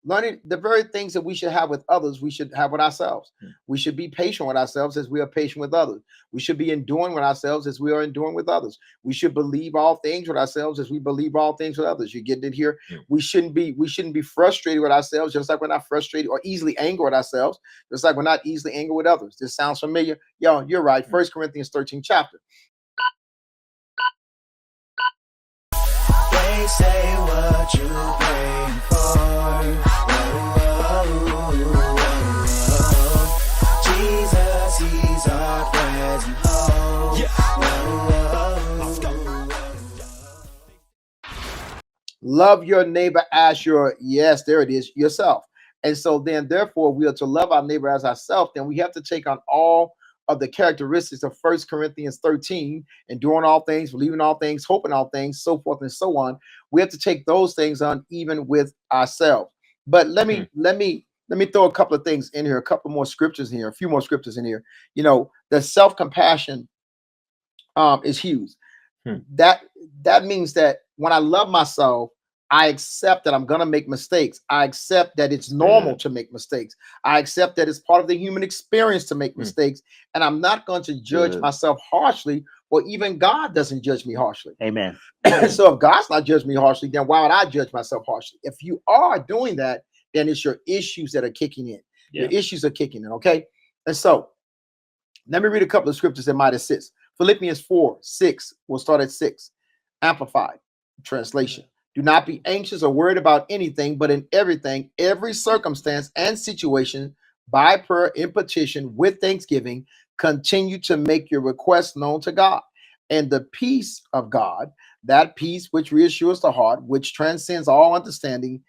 Learning the very things that we should have with others, we should have with ourselves. We should be patient with ourselves as we are patient with others. We should be enduring with ourselves as we are enduring with others. We should believe all things with ourselves as we believe all things with others. You get it here? We shouldn't be frustrated with ourselves, just like we're not frustrated or easily angry with ourselves, just like we're not easily angry with others. This sounds familiar? Yo, you're right. 1 Corinthians 13 chapter. They say what you praying for. Jesus, he's our present hope. Love your neighbor as your, yes, there it is, yourself. And so then, therefore, we are to love our neighbor as ourselves. Then we have to take on all of the characteristics of 1 Corinthians 13, enduring all things, believing all things, hoping all things, so forth and so on. We have to take those things on even with ourselves. But let me throw a couple of things in here, a couple more scriptures in here, a few more scriptures in here. You know, the self-compassion is huge. That means that when I love myself, I accept that I'm going to make mistakes. I accept that it's normal to make mistakes. I accept that it's part of the human experience to make mistakes. And I'm not going to judge myself harshly, or even God doesn't judge me harshly. Amen. So if God's not judging me harshly, then why would I judge myself harshly? If you are doing that, then it's your issues that are kicking in. Your issues are kicking in, okay? And so let me read a couple of scriptures that might assist. Philippians 4:6. We'll start at 6. Amplified translation. Do not be anxious or worried about anything, but in everything, every circumstance and situation, by prayer and petition with thanksgiving, continue to make your requests known to God. And the peace of God, that peace which reassures the heart, which transcends all understanding,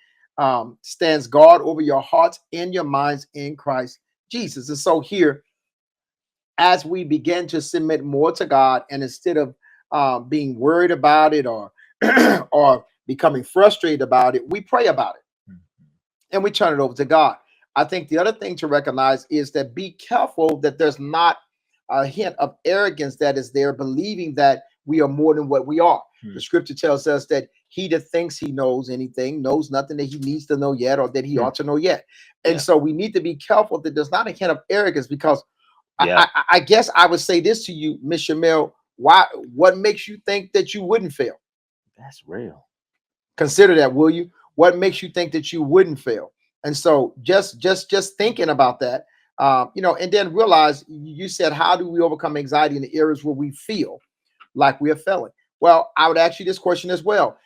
stands guard over your hearts and your minds in Christ Jesus. And so here, as we begin to submit more to God, and instead of being worried about it or or becoming frustrated about it, we pray about it and we turn it over to God. I think the other thing to recognize is that be careful that there's not a hint of arrogance that is there, believing that we are more than what we are. The scripture tells us that he that thinks he knows anything knows nothing that he needs to know yet, or that he ought to know yet. And so we need to be careful that there's not a hint of arrogance, because I guess I would say this to you, Miss Shamel, what makes you think that you wouldn't fail? That's real. Consider that, will you? What makes you think that you wouldn't fail? And so just thinking about that, and then realize, you said, how do we overcome anxiety in the areas where we feel like we are failing? Well, I would ask you this question as well.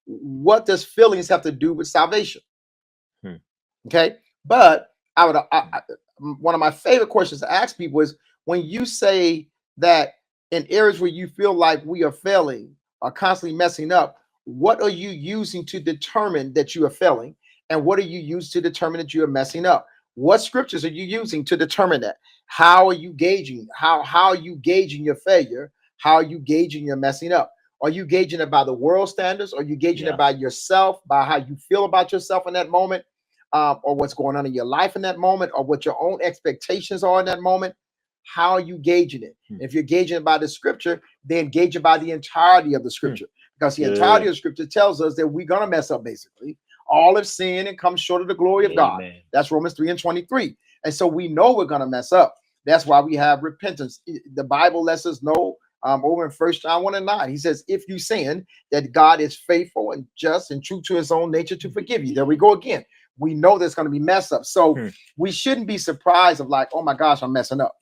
What does feelings have to do with salvation? Okay. But one of my favorite questions to ask people is, when you say that in areas where you feel like we are failing, are constantly messing up, what are you using to determine that you are failing? And what are you using to determine that you are messing up? What scriptures are you using to determine that? How are you gauging? How are you gauging your failure? How are you gauging your messing up? Are you gauging it by the world standards? Are you gauging it by yourself, by how you feel about yourself in that moment, or what's going on in your life in that moment, or what your own expectations are in that moment? How are you gauging it? If you're gauging it by the scripture, then gauge it by the entirety of the scripture, because the entirety of the scripture tells us that we're going to mess up, basically. All have sinned and come short of the glory of God. That's Romans 3:23. And so we know we're going to mess up. That's why we have repentance. The Bible lets us know over in 1 John 1:9. He says, if you sin, that God is faithful and just and true to his own nature to forgive you. There we go again. We know there's going to be mess up. So we shouldn't be surprised of like, oh my gosh, I'm messing up.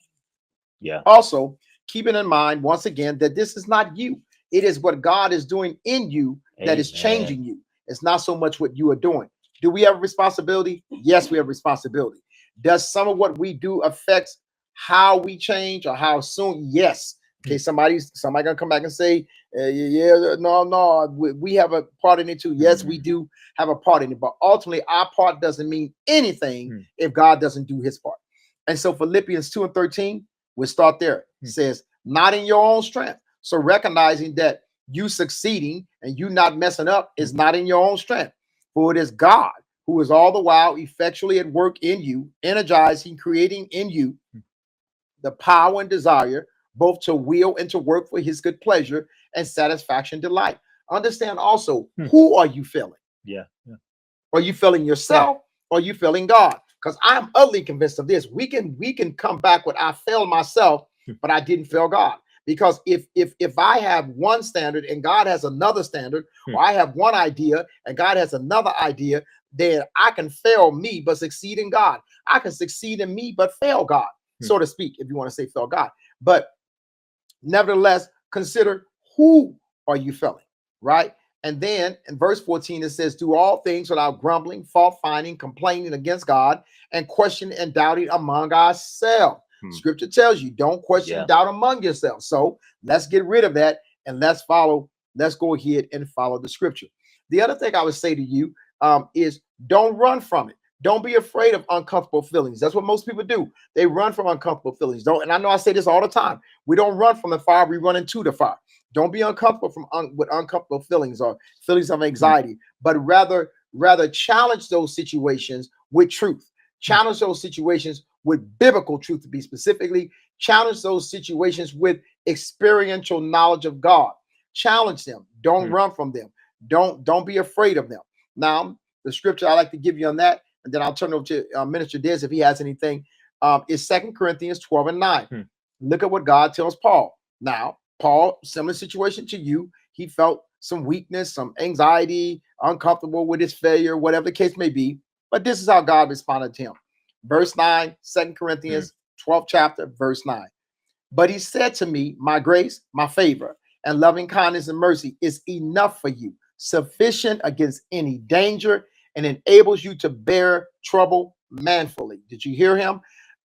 Also, keeping in mind, once again, that this is not you. It is what God is doing in you that is changing you. It's not so much what you are doing. Do we have a responsibility? Yes, we have responsibility. Does some of what we do affect how we change or how soon? Yes. Okay, somebody gonna come back and say, no, we have a part in it too. Yes, we do have a part in it, but ultimately our part doesn't mean anything if God doesn't do his part. And so Philippians 2:13, we'll start there. It says, not in your own strength. So recognizing that you succeeding and you not messing up is not in your own strength, for it is God who is all the while effectually at work in you, energizing, creating in you the power and desire both to will and to work for his good pleasure and satisfaction, delight. Understand also, who are you failing? Are you failing yourself or are you failing God? Because I'm utterly convinced of this. We can come back with I failed myself, but I didn't fail God. Because if I have one standard and God has another standard, or I have one idea and God has another idea, then I can fail me but succeed in God. I can succeed in me but fail God, so to speak, if you want to say fail God. But nevertheless, consider who are you failing, right? And then in verse 14, it says, do all things without grumbling, fault finding, complaining against God, and questioning and doubting among ourselves. Scripture tells you don't question and doubt among yourselves. So let's get rid of that and let's go ahead and follow the scripture. The other thing I would say to you is don't run from it. Don't be afraid of uncomfortable feelings. That's what most people do. They run from uncomfortable feelings. And I know I say this all the time. We don't run from the fire, we run into the fire. Don't be uncomfortable with uncomfortable feelings or feelings of anxiety, but rather challenge those situations with truth. Challenge those situations with biblical truth, to be specifically. Challenge those situations with experiential knowledge of God. Challenge them. Don't run from them. Don't be afraid of them. Now, the scripture I like to give you on that, and then I'll turn it over to Minister Diz if he has anything, is 2 Corinthians 12:9. Look at what God tells Paul. Now, Paul, similar situation to you. He felt some weakness, some anxiety, uncomfortable with his failure, whatever the case may be. But this is how God responded to him. Verse 9, 2 Corinthians 12th chapter, verse 9. But he said to me, my grace, my favor, and loving kindness and mercy is enough for you, sufficient against any danger, and enables you to bear trouble manfully. Did you hear him?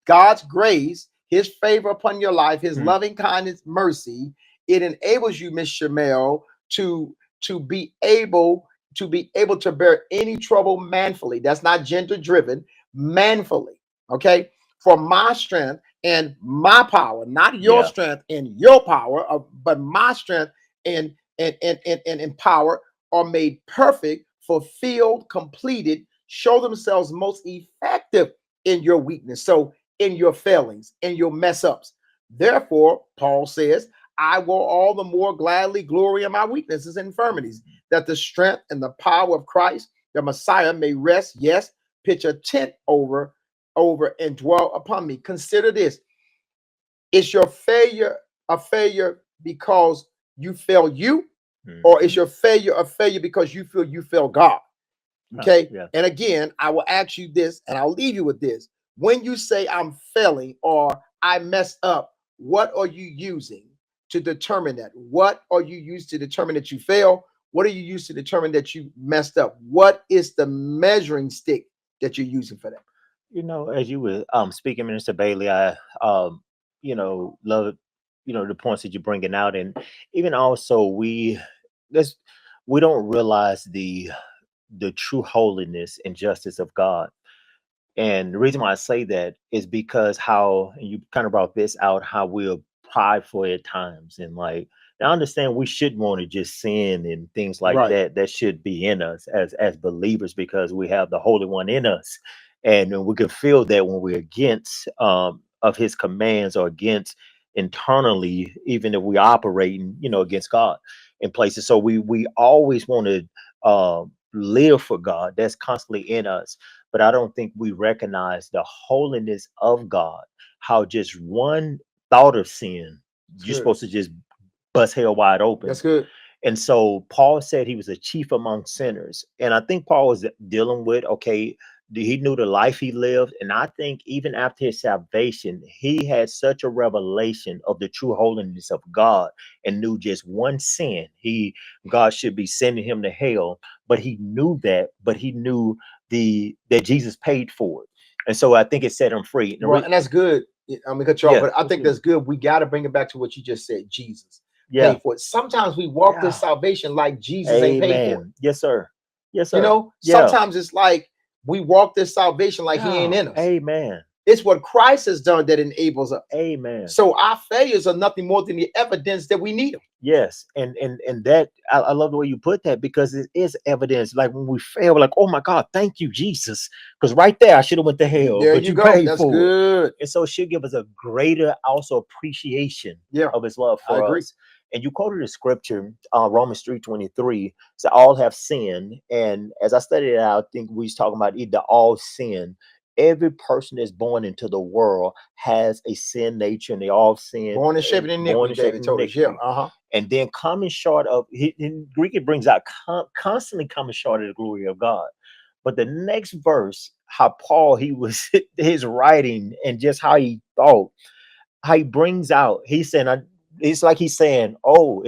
God's grace, his favor upon your life, his loving kindness, mercy, it enables you, Miss Shamel, to be able to bear any trouble manfully. That's not gender driven, manfully. Okay, for my strength and my power, not your strength and your power, but my strength and power are made perfect, fulfilled, completed, show themselves most effective in your weakness. So in your failings, in your mess ups. Therefore, Paul says, I will all the more gladly glory in my weaknesses and infirmities, that the strength and the power of Christ, the Messiah, may rest, yes, pitch a tent over and dwell upon me. Consider this. Is your failure a failure because you fail you, or is your failure a failure because you feel you fail God? Okay. And again, I will ask you this and I'll leave you with this. When you say I'm failing or I messed up, what are you using to determine that? What are you using to determine that you fail? What are you using to determine that you messed up? What is the measuring stick that you're using for that? You know, as you were speaking, Minister Bailey, I love the points that you're bringing out, and even also we don't realize the true holiness and justice of God. And the reason why I say that is because and you kind of brought this out, how we're prideful at times, and like, I understand we shouldn't want to just sin and things like that. That should be in us as believers, because we have the Holy One in us. And we can feel that when we're against of his commands, or against internally, even if we operating, against God in places. So we always want to live for God. That's constantly in us. But I don't think we recognize the holiness of God, how just one thought of sin, you're supposed to just bust hell wide open. That's good. And so Paul said he was a chief among sinners. And I think Paul was dealing with, he knew the life he lived. And I think even after his salvation, he had such a revelation of the true holiness of God, and knew just one sin, God should be sending him to hell. But he knew that, but he knew that Jesus paid for it. And so I think it set him free. And that's good. I'm gonna cut you off, but I think that's good. We got to bring it back to what you just said. Jesus paid for it. Sometimes we walk this salvation like Jesus ain't paid for it. Yes, sir. Yes, sir. Sometimes it's like we walk this salvation like he ain't in us. Amen. It's what Christ has done that enables us. Amen. So our failures are nothing more than the evidence that we need them. Yes. And that, I love the way you put that, because it is evidence. Like when we fail, we're like, oh my God, thank you, Jesus. Because right there, I should have went to hell. There but you go. Paid That's for good. It. And so it should give us a greater also appreciation of his love for us. And you quoted the scripture, Romans 3:23, so all have sinned. And as I studied it out, I think we was talking about either all sin. Every person that's born into the world has a sin nature, and they all sin. Born and shaped in iniquity, David told us. Yeah. And then coming short of, in Greek, it brings out constantly coming short of the glory of God. But the next verse, how Paul, he was his writing and just how he thought, how he brings out, he's saying, it's like he's saying, oh,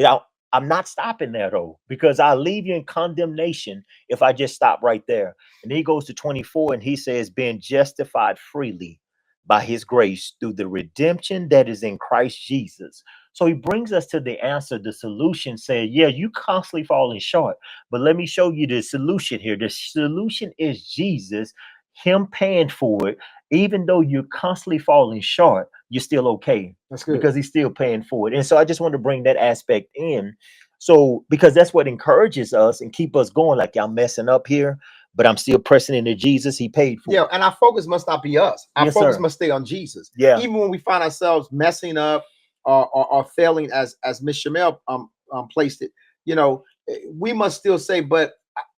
I'm not stopping there though, because I'll leave you in condemnation if I just stop right there. And then he goes to 24 and he says, being justified freely by his grace through the redemption that is in Christ Jesus. So he brings us to the answer, the solution, saying, yeah, you constantly falling short, but let me show you the solution here. The solution is Jesus, him paying for it. Even though you're constantly falling short, you're still okay. That's good. Because he's still paying for it. And so I just want to bring that aspect in. So, because that's what encourages us and keep us going, like, I'm messing up here, but I'm still pressing into Jesus. He paid for it. Yeah, and our focus must not be us. Our Yes, focus sir. must stay on Jesus. Yeah. Even when we find ourselves messing up or failing, as Miss Shamel placed it, you know, we must still say, but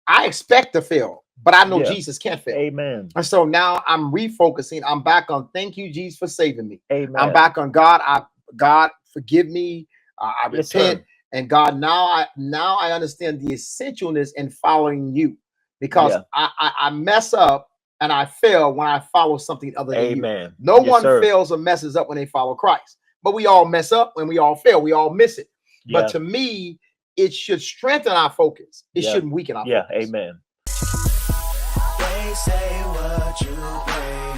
I expect to fail, but I know Yeah. Jesus can't fail. Amen. And so now I'm refocusing. I'm back on thank you, Jesus, for saving me. Amen. I'm back on God. God, forgive me. I Yes, repent. sir. And God, now I understand the essentialness in following you, because Yeah. I mess up and I fail when I follow something other than you. Amen. No Yes, one sir. fails or messes up when they follow Christ, but we all mess up when we all fail. We all miss it. Yeah. But to me, it should strengthen our focus. It Yeah. shouldn't weaken our Yeah. focus. Amen. They say what you pray